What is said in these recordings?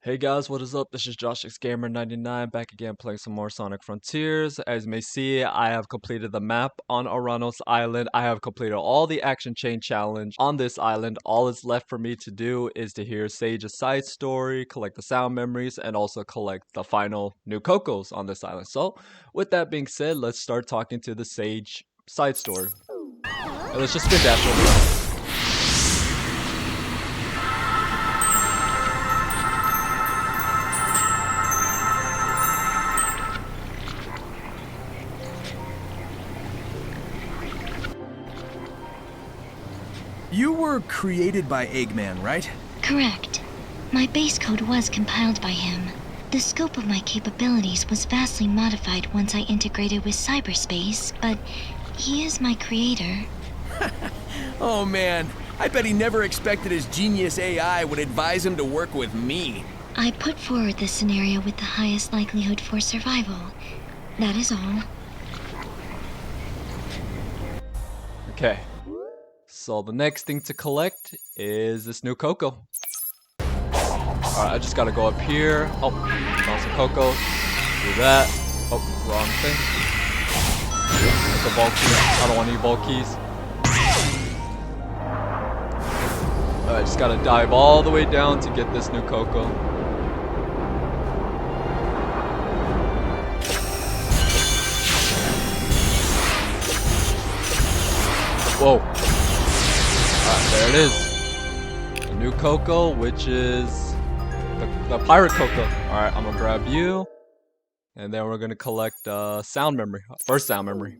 Hey guys, what is up? This is Josh X Gamer 99 back again playing some more Sonic Frontiers. As you may see, I have completed the map on Ouranos Island. I have completed all the action chain challenge on this island. All that's left for me to do is to hear Sage's side story, collect the sound memories, and also collect the final new Kocos on this island. So, with that being said, let's start talking to the Sage side story. And let's just spin dash over. You were created by Eggman, right? Correct. My base code was compiled by him. The scope of my capabilities was vastly modified once I integrated with cyberspace, but he is my creator. Oh man, I bet he never expected his genius AI would advise him to work with me. I put forward the scenario with the highest likelihood for survival. That is all. Okay. So the next thing to collect is this new Koco. Alright, I just gotta go up here. Oh, found some Koco. Do that. Oh, wrong thing. That's a bulk key. I don't want any bulk keys. Alright, just gotta dive all the way down to get this new Koco. Whoa. There it is. The new Koco, which is the pirate Koco. Alright, I'm gonna grab you. And then we're gonna collect sound memory. First sound memory.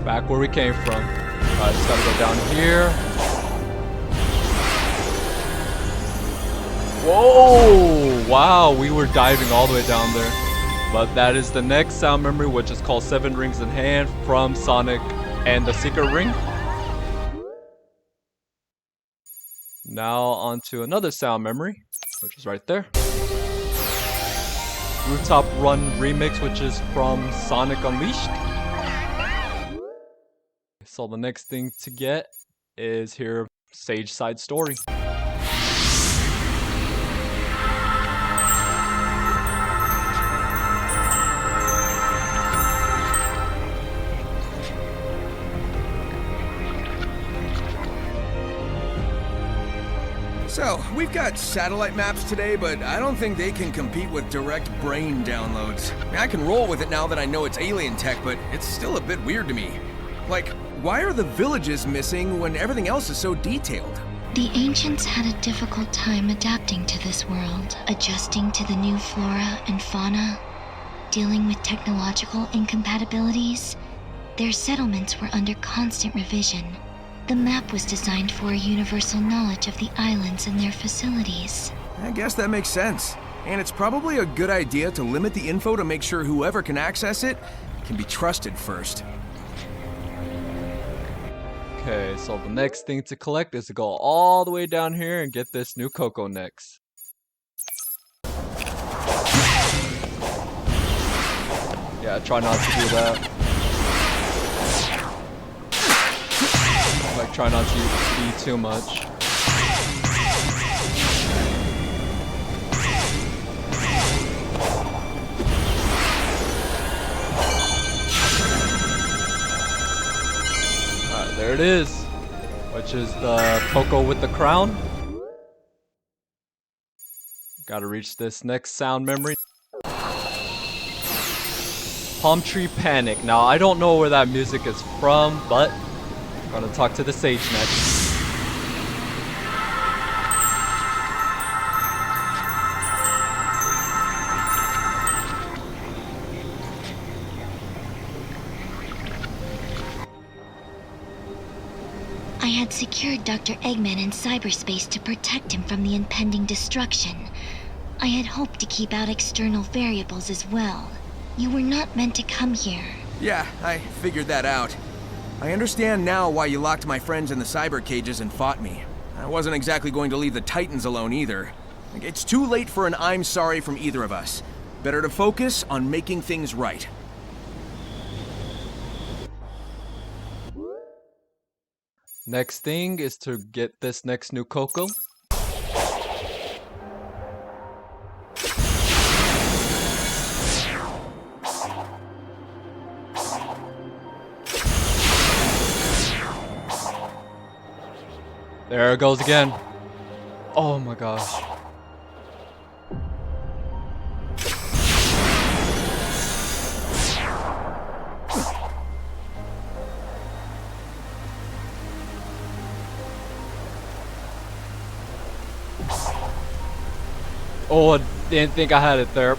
Back where we came from. Alright, just gotta go down here. Whoa! Wow, we were diving all the way down there. But that is the next sound memory, which is called 7 Rings in Hand from Sonic and the Secret Ring. Now onto another sound memory, which is right there. Rooftop Run Remix, which is from Sonic Unleashed. So the next thing to get is here Sage side story. So, we've got satellite maps today, but I don't think they can compete with direct brain downloads. I can roll with it now that I know it's alien tech, but it's still a bit weird to me. Like, why are the villages missing when everything else is so detailed? The ancients had a difficult time adapting to this world, adjusting to the new flora and fauna, dealing with technological incompatibilities. Their settlements were under constant revision. The map was designed for a universal knowledge of the islands and their facilities. I guess that makes sense. And it's probably a good idea to limit the info to make sure whoever can access it can be trusted first. Okay, so the next thing to collect is to go all the way down here and get this new Koco next. Yeah, try not to do that. Like, try not to eat too much. Alright, there it is. Which is the Koco with the crown. Gotta reach this next sound memory. Palm Tree Panic. Now, I don't know where that music is from, but I'm gonna talk to the Sage next. I had secured Dr. Eggman in cyberspace to protect him from the impending destruction. I had hoped to keep out external variables as well. You were not meant to come here. Yeah, I figured that out. I understand now why you locked my friends in the cyber cages and fought me. I wasn't exactly going to leave the Titans alone either. It's too late for an I'm sorry from either of us. Better to focus on making things right. Next thing is to get this next new Coco. There it goes again. Oh my gosh. Oh, I didn't think I had it there.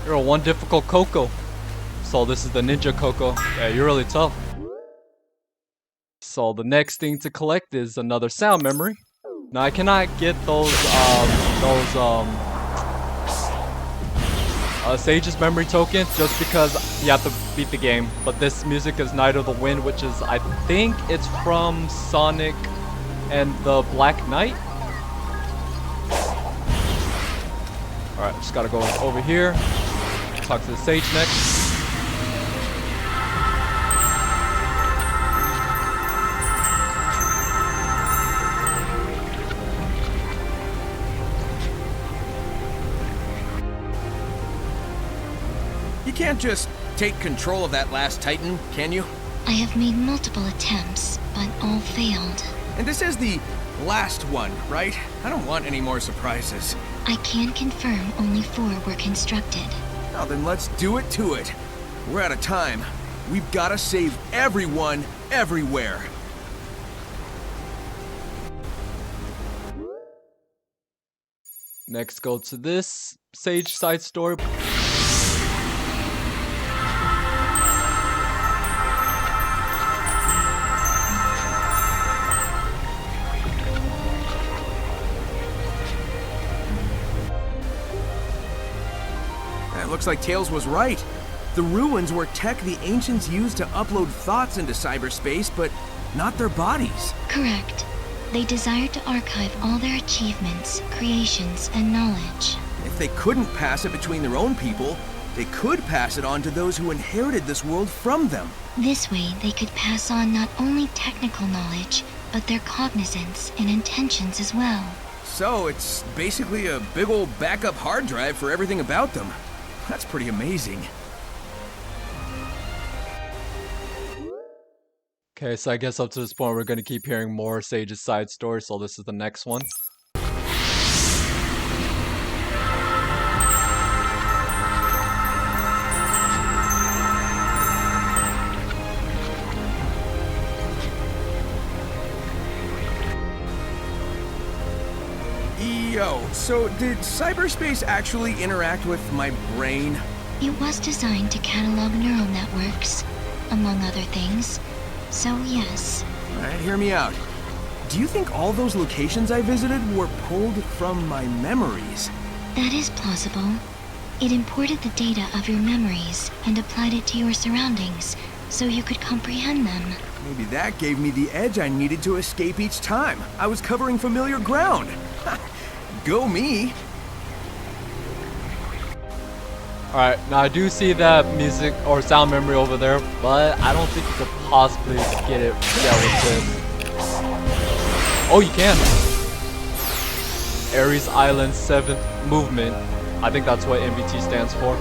You're a one difficult Coco. So this is the Ninja Coco. Yeah, you're really tough. So the next thing to collect is another sound memory. Now I cannot get those Sage's memory tokens just because you have to beat the game. But this music is Night of the Wind, which is, I think it's from Sonic and the Black Knight. Alright, just gotta go over here. Talk to the Sage next. You can't just take control of that last Titan, can you? I have made multiple attempts, but all failed. And this is the last one, right? I don't want any more surprises. I can confirm only 4 were constructed. Now then, let's do it to it. We're out of time. We've got to save everyone, everywhere. Next, go to this Sage side story. Looks like Tails was right. The ruins were tech the ancients used to upload thoughts into cyberspace, but not their bodies. Correct. They desired to archive all their achievements, creations, and knowledge. If they couldn't pass it between their own people, they could pass it on to those who inherited this world from them. This way, they could pass on not only technical knowledge, but their cognizance and intentions as well. So it's basically a big old backup hard drive for everything about them. That's pretty amazing. Okay, so I guess up to this point we're going to keep hearing more Sage's side stories, so this is the next one. Yo, so did cyberspace actually interact with my brain? It was designed to catalog neural networks, among other things. So yes. Alright, hear me out. Do you think all those locations I visited were pulled from my memories? That is plausible. It imported the data of your memories and applied it to your surroundings, so you could comprehend them. Maybe that gave me the edge I needed to escape each time. I was covering familiar ground. Go me! Alright, now I do see that music or sound memory over there, but I don't think you could possibly get it with this. Oh, you can! Ares Island 7th movement. I think that's what MBT stands for.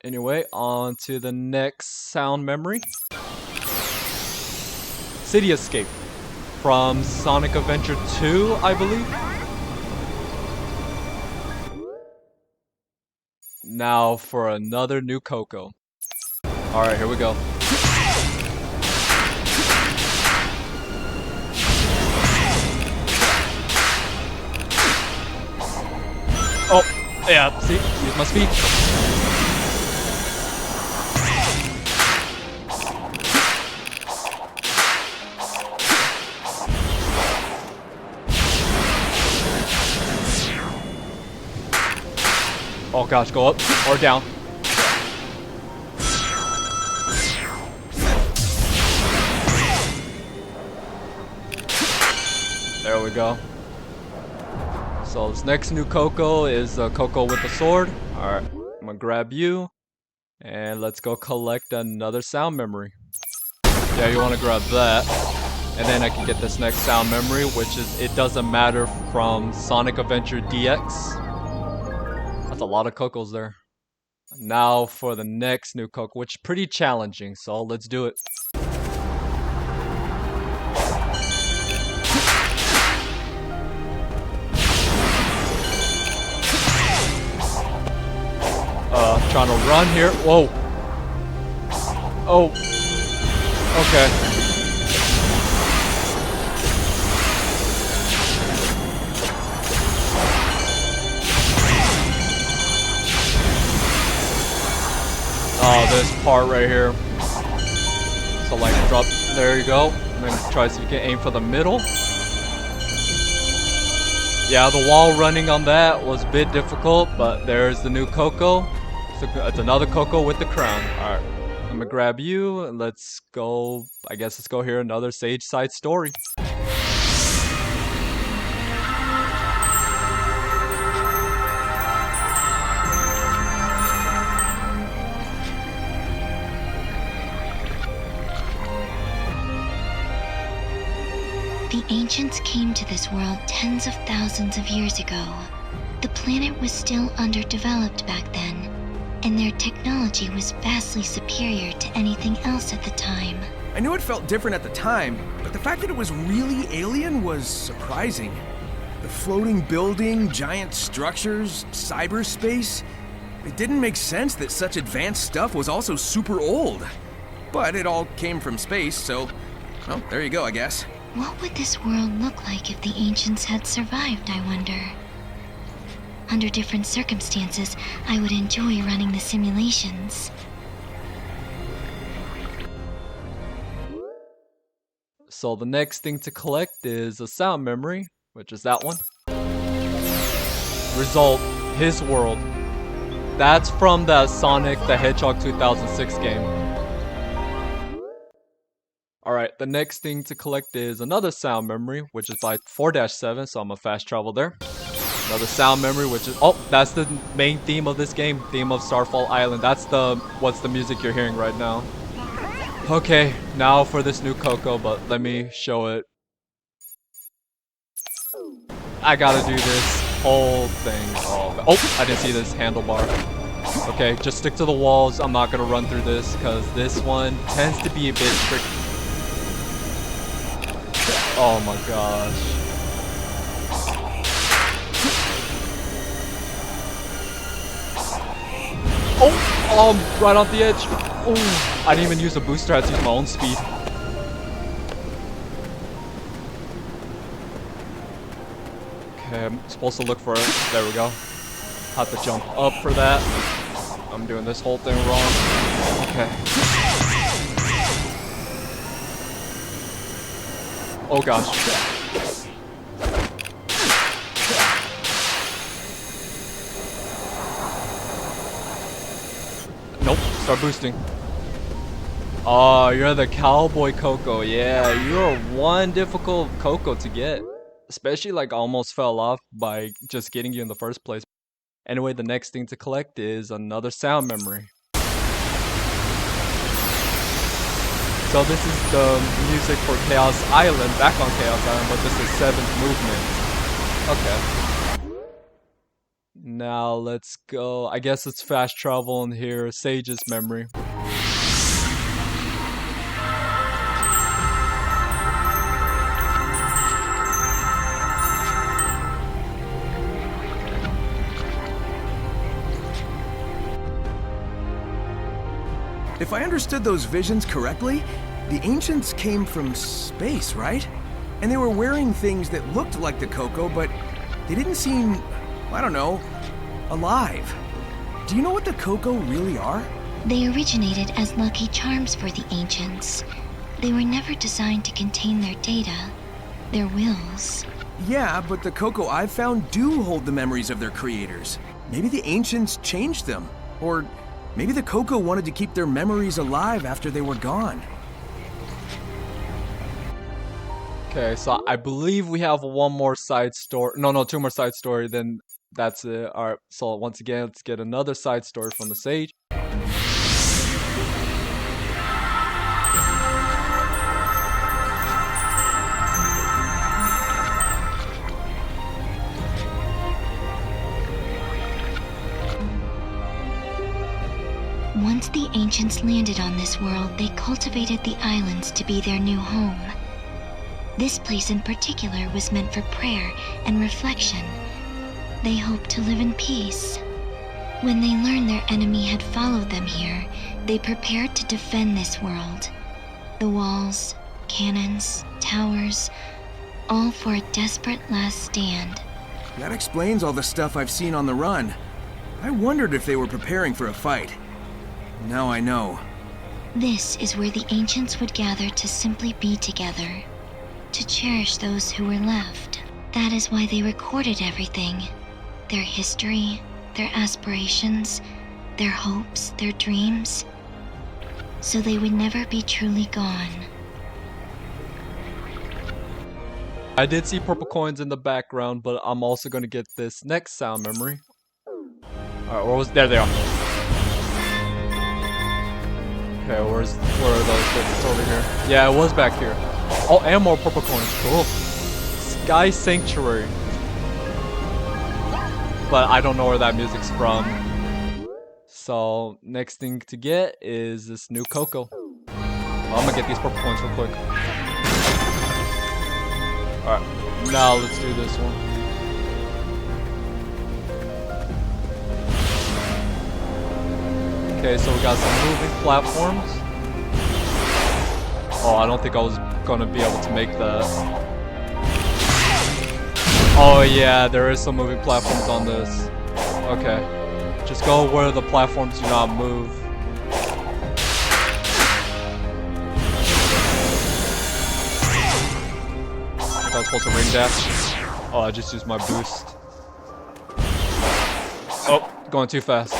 Anyway, on to the next sound memory. City Escape. From Sonic Adventure 2, I believe. Now for another new Coco. Alright, here we go. Oh, yeah, see? Use my speed. Oh gosh, go up or down. There we go. So this next new Coco is Coco with the sword. Alright, I'm gonna grab you. And let's go collect another sound memory. Yeah, you wanna grab that. And then I can get this next sound memory, which is It Doesn't Matter from Sonic Adventure DX. That's a lot of Kocos there. Now for the next new Coco, which is pretty challenging, so let's do it. Trying to run here. Whoa. Oh. Okay. Oh, this part right here. So like drop, there you go. And then try so you can aim for the middle. Yeah, the wall running on that was a bit difficult, but there's the new Coco. It's another Coco with the crown. Alright, I'm gonna grab you and let's go, I guess let's go hear another Sage side story. The ancients came to this world tens of thousands of years ago. The planet was still underdeveloped back then, and their technology was vastly superior to anything else at the time. I knew it felt different at the time, but the fact that it was really alien was surprising. The floating building, giant structures, cyberspace. It didn't make sense that such advanced stuff was also super old. But it all came from space, so, well, there you go, I guess. What would this world look like if the ancients had survived, I wonder? Under different circumstances, I would enjoy running the simulations. So the next thing to collect is a sound memory, which is that one. Result, His World. That's from the Sonic the Hedgehog 2006 game. Alright, the next thing to collect is another sound memory, which is by 4-7, so I'm gonna fast travel there. Another sound memory, which is, oh, that's the main theme of this game, theme of Starfall Island. That's what's the music you're hearing right now. Okay, now for this new Coco, but let me show it. I gotta do this whole thing. Oh, I didn't see this handlebar. Okay, just stick to the walls. I'm not gonna run through this, because this one tends to be a bit tricky. Oh my gosh. Oh, right off the edge. Oh, I didn't even use a booster. I had to use my own speed. Okay, I'm supposed to look for it. There we go. Have to jump up for that. I'm doing this whole thing wrong. Okay. Oh gosh. Nope, start boosting. Oh, you're the cowboy Coco. Yeah, you're one difficult Coco to get. Especially like almost fell off by just getting you in the first place. Anyway, the next thing to collect is another sound memory. So this is the music for Chaos Island, back on Chaos Island, but this is 7th movement. Okay. Now let's go, I guess it's fast travel and hear Sage's memory. If I understood those visions correctly, the ancients came from space, right? And they were wearing things that looked like the Coco, but they didn't seem, I don't know, alive. Do you know what the Coco really are? They originated as lucky charms for the ancients. They were never designed to contain their data, their wills. Yeah, but the Coco I've found do hold the memories of their creators. Maybe the ancients changed them, or maybe the Coco wanted to keep their memories alive after they were gone. Okay, so I believe we have one more side story. No, two more side story. Then That's it. Alright, so once again, let's get another side story from the sage. Once the ancients landed on this world, they cultivated the islands to be their new home. This place in particular was meant for prayer and reflection. They hoped to live in peace. When they learned their enemy had followed them here, they prepared to defend this world. The walls, cannons, towers, all for a desperate last stand. That explains all the stuff I've seen on the run. I wondered if they were preparing for a fight. Now I know. This is where the ancients would gather to simply be together, to cherish those who were left. That is why they recorded everything. Their history, their aspirations, their hopes, their dreams, so they would never be truly gone. I did see purple coins in the background, but I'm also going to get this next sound memory. Alright, where was... There they are. Okay, where are those bits? It's over here. Yeah, it was back here. Oh, and more purple coins. Cool. Sky Sanctuary. But I don't know where that music's from. So, next thing to get is this new Coco. Well, I'm gonna get these purple coins real quick. Alright, now let's do this one. Okay, so we got some moving platforms. Oh, I don't think I was gonna be able to make that. Oh yeah, there is some moving platforms on this. Okay. Just go where the platforms do not move. I was supposed to ring dash. Oh, I just used my boost. Oh, going too fast.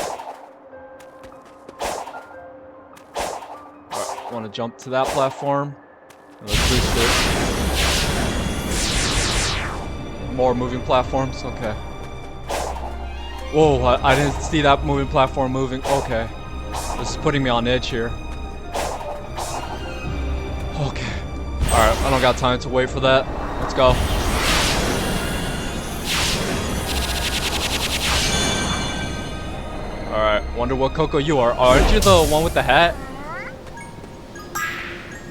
Alright, want to jump to that platform. Let's boost it. More moving platforms, okay. Whoa, I didn't see that moving platform moving. Okay. This is putting me on edge here. Okay. Alright, I don't got time to wait for that. Let's go. Alright, wonder what Coco you are. Aren't you the one with the hat?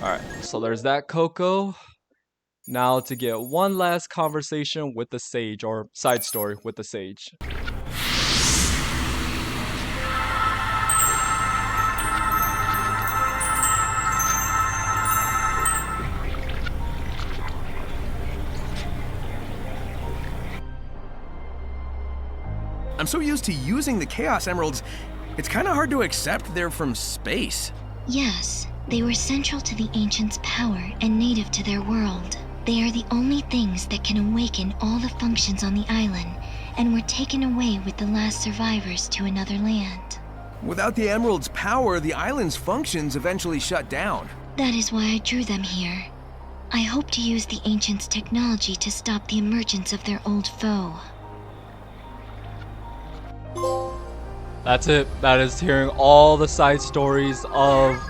Alright, so there's that Coco. Now to get one last conversation with the sage, or side story with the sage. I'm so used to using the Chaos Emeralds, it's kind of hard to accept they're from space. Yes, they were central to the ancients' power and native to their world. They are the only things that can awaken all the functions on the island, and were taken away with the last survivors to another land. Without the Emerald's power, the island's functions eventually shut down. That is why I drew them here. I hope to use the ancients' technology to stop the emergence of their old foe. That's it. That is hearing all the side stories of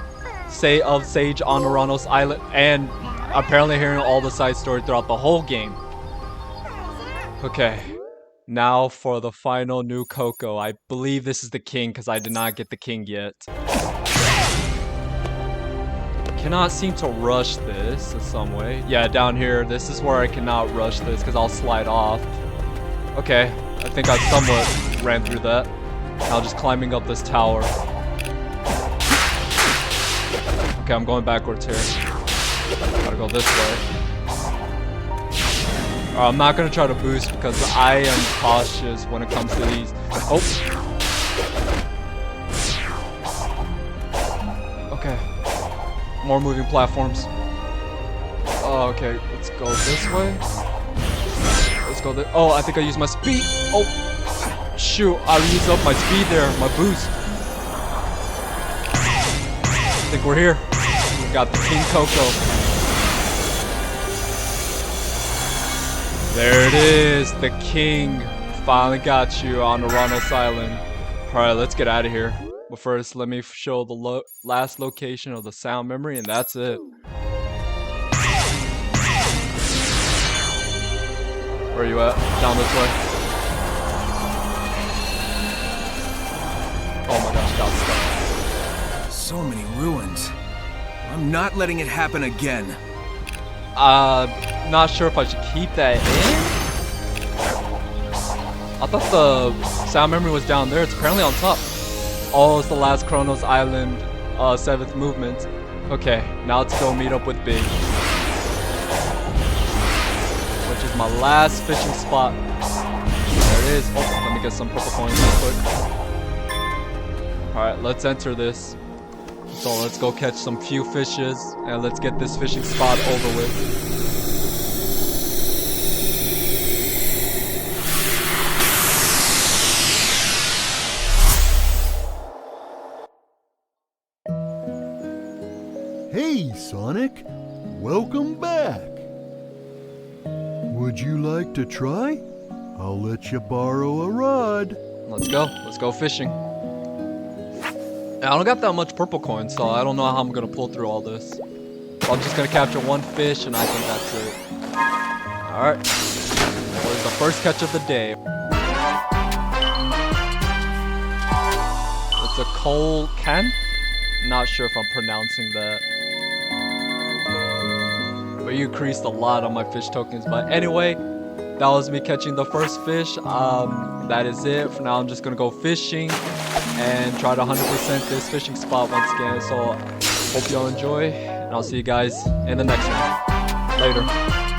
Sage on Ouranos Island, and apparently hearing all the side stories throughout the whole game. Okay, now for the final new Coco. I believe this is the king because I did not get the king yet. Cannot seem to rush this in some way. Yeah, down here, this is where I cannot rush this because I'll slide off. Okay, I think I somewhat ran through that. Now just climbing up this tower. Okay, I'm going backwards here. Gotta go this way. I'm not gonna try to boost because I am cautious when it comes to these. Oh! Okay. More moving platforms. Oh, okay, let's go this way. Let's go this. Oh, I think I used my speed. Oh! Shoot, I used up my speed there, my boost. I think we're here. We got the King Coco. There it is, the king finally got you on Ouranos Island. Alright, let's get out of here. But first, let me show the last location of the sound memory, and that's it. Where are you at? Down this way. Oh my gosh, got stuck. So many ruins. I'm not letting it happen again. Not sure if I should keep that in. I thought the sound memory was down there. It's apparently on top. Oh, it's the last Ouranos Island, 7th movement. Okay, now let's go meet up with Big, which is my last fishing spot. There it is. Oh, let me get some purple coins real quick. Alright, let's enter this. So let's go catch some few fishes, and let's get this fishing spot over with. Hey, Sonic. Welcome back. Would you like to try? I'll let you borrow a rod. Let's go fishing. I don't got that much purple coins, so I don't know how I'm gonna pull through all this. I'm just gonna capture one fish, and I think that's it. Alright. That was the first catch of the day. It's a coal can? Not sure if I'm pronouncing that. But you increased a lot on my fish tokens. But anyway, that was me catching the first fish. That is it. For now, I'm just gonna go fishing and try to 100% this fishing spot once again. So hope y'all enjoy, and I'll see you guys in the next one. Later.